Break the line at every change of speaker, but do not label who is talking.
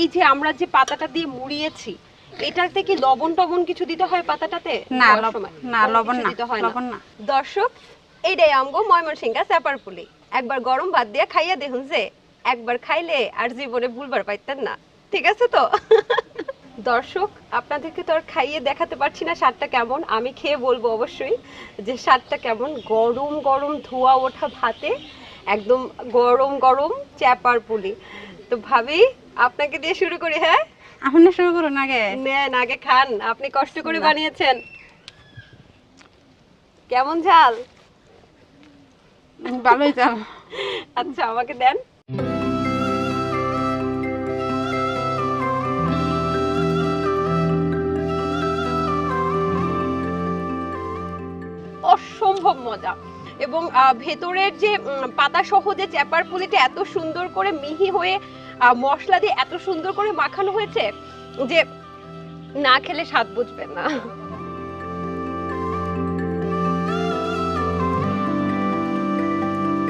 এই যে আমরা যে পাতাটা দিয়ে মুড়িয়েছি, এটাতে কি লবণ টবণ কিছু দিতে হয় পাতাটাতে?
না
খাওয়ার সময়?
না, লবণ
কিছু
না,
দিতে হয়
লবণ না।
দর্শক, এইটাই আমগো ময়মনসিংহা চেপার পুলি। একবার গরম ভাত দিয়ে খাইয়া দেখুন যে একবার খাইলে আর জীবনে ভুলবার পাইতেন না। ঠিক আছে তো? দর্শক, আপনাদেরকে তো আর খাইয়ে দেখাতে পারছি না স্বাদটা কেমন, আমি খেয়ে বলবো অবশ্যই যে স্বাদটা কেমন। গরম গরম ধোয়া ওঠা ভাতে একদম গরম গরম চ্যাপার পুলি। তো ভাবি, আপনাকে দিয়ে শুরু করি। হ্যাঁ,
আপনি শুরু করুন আগে।
নেন, আগে খান, আপনি কষ্ট করে বানিয়েছেন। কেমন ঝাল?
ভালোই চাল।
আচ্ছা, আমাকে দেন। অসম্ভব মজা। এবং ভেতরের যে পাতা সহ যে চ্যাপার পুলিটা এত সুন্দর করে মিহি হয়ে মশলা দিয়ে এত সুন্দর করে মাখানো হয়েছে যে না খেলে স্বাদ বুঝবেন না।